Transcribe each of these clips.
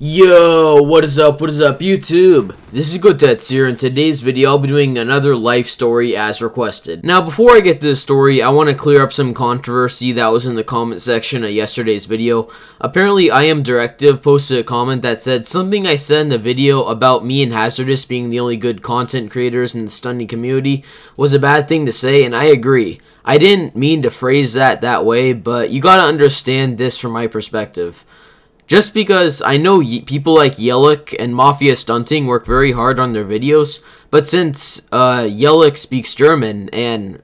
Yo, what is up, YouTube? This is Gotetz here. In today's video, I'll be doing another life story as requested. Now, before I get to the story, I want to clear up some controversy that was in the comment section of yesterday's video. Apparently, I Am Directive posted a comment that said something I said in the video about me and Hazardous being the only good content creators in the stunning community was a bad thing to say, and I agree. I didn't mean to phrase that way, but you gotta understand this from my perspective. Just because I know people like Yellick and Mafia Stunting work very hard on their videos, but since Yellick speaks German and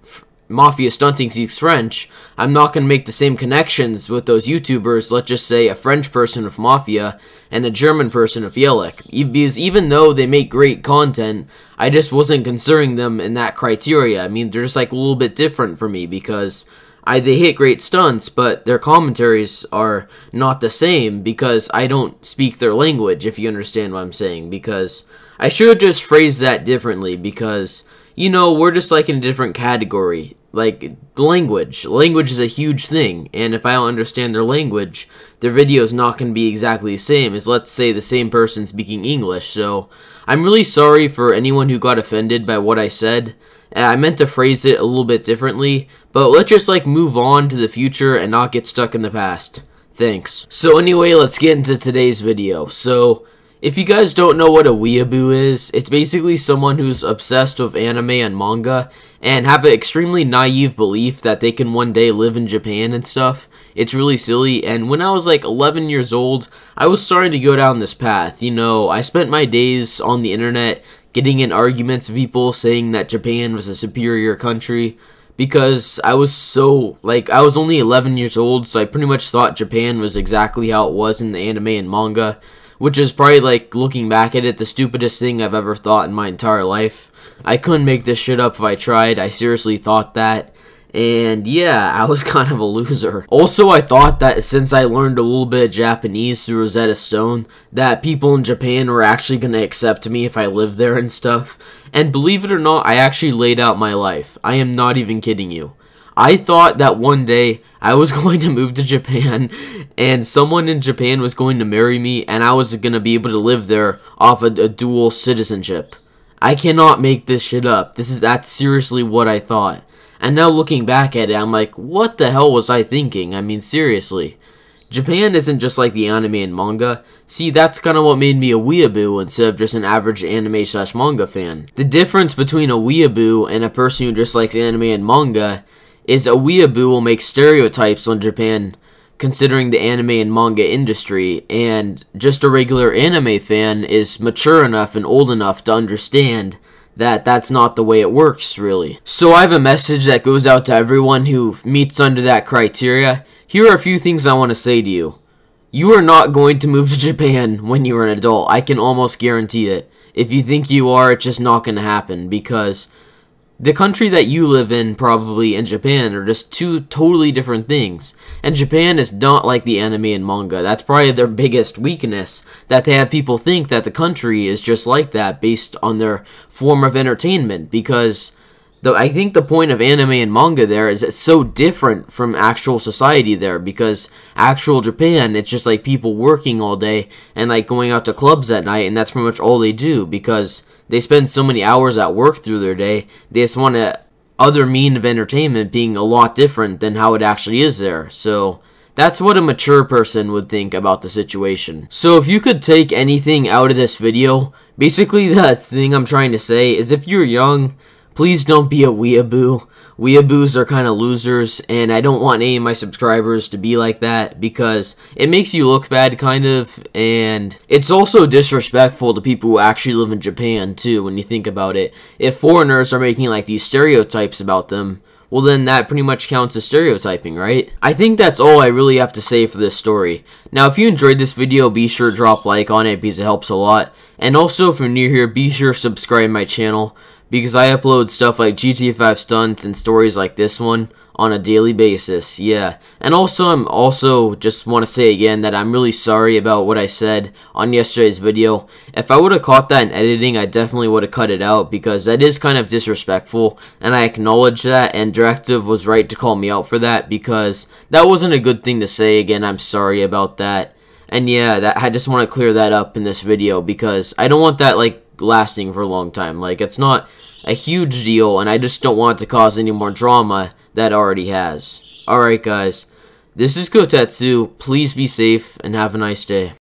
Mafia Stunting speaks French, I'm not going to make the same connections with those YouTubers, let's just say a French person of Mafia and a German person of Yellick. Because even though they make great content, I just wasn't considering them in that criteria. I mean, they're just like a little bit different for me because they hit great stunts, but their commentaries are not the same because I don't speak their language, if you understand what I'm saying. Because I should have just phrased that differently because, you know, we're just like in a different category. Like, language. Language is a huge thing, and if I don't understand their language, their video is not going to be exactly the same as, let's say, the same person speaking English. So, I'm really sorry for anyone who got offended by what I said. I meant to phrase it a little bit differently, but let's just like move on to the future and not get stuck in the past. Thanks. So anyway, let's get into today's video. So, if you guys don't know what a Weeaboo is, it's basically someone who's obsessed with anime and manga and have an extremely naive belief that they can one day live in Japan and stuff. It's really silly, and when I was like 11 years old, I was starting to go down this path. You know, I spent my days on the internet getting in arguments with people saying that Japan was a superior country because I was so, like, I was only 11 years old, so I pretty much thought Japan was exactly how it was in the anime and manga, which is probably, like, looking back at it, the stupidest thing I've ever thought in my entire life. I couldn't make this shit up if I tried. I seriously thought that. And yeah, I was kind of a loser. Also, I thought that since I learned a little bit of Japanese through Rosetta Stone, that people in Japan were actually going to accept me if I lived there and stuff. And believe it or not, I actually laid out my life. I am not even kidding you. I thought that one day I was going to move to Japan and someone in Japan was going to marry me and I was going to be able to live there off a dual citizenship. I cannot make this shit up. That's seriously what I thought. And now looking back at it, I'm like, what the hell was I thinking? I mean, seriously. Japan isn't just like the anime and manga. See, that's kind of what made me a weeaboo instead of just an average anime/manga fan. The difference between a weeaboo and a person who just likes anime and manga is a weeaboo will make stereotypes on Japan considering the anime and manga industry, and just a regular anime fan is mature enough and old enough to understand that that's not the way it works, really. So I have a message that goes out to everyone who meets under that criteria. Here are a few things I want to say to you. You are not going to move to Japan when you are an adult. I can almost guarantee it. If you think you are, it's just not going to happen, because the country that you live in, probably, and Japan are just two totally different things. And Japan is not like the anime and manga. That's probably their biggest weakness, that they have people think that the country is just like that based on their form of entertainment. Because I think the point of anime and manga there is it's so different from actual society there. Because actual Japan, it's just like people working all day and like going out to clubs at night, and that's pretty much all they do because they spend so many hours at work through their day. They just want other mean of entertainment being a lot different than how it actually is there. So that's what a mature person would think about the situation. So if you could take anything out of this video, basically the thing I'm trying to say is if you're young, please don't be a weeaboo. Weeaboos are kind of losers, and I don't want any of my subscribers to be like that because it makes you look bad, kind of, and it's also disrespectful to people who actually live in Japan, too, when you think about it. If foreigners are making, like, these stereotypes about them, well, then that pretty much counts as stereotyping, right? I think that's all I really have to say for this story. Now, if you enjoyed this video, be sure to drop a like on it because it helps a lot. And also, if you're new here, be sure to subscribe to my channel, because I upload stuff like GTA 5 stunts and stories like this one on a daily basis, yeah. And also, I'm just want to say again that I'm really sorry about what I said on yesterday's video. If I would have caught that in editing, I definitely would have cut it out, because that is kind of disrespectful, and I acknowledge that, and Directive was right to call me out for that, because that wasn't a good thing to say. Again, I'm sorry about that. And yeah, I just want to clear that up in this video because I don't want that like lasting for a long time. Like, it's not a huge deal, and I just don't want it to cause any more drama that it already has. Alright guys, this is Kotetsu. Please be safe and have a nice day.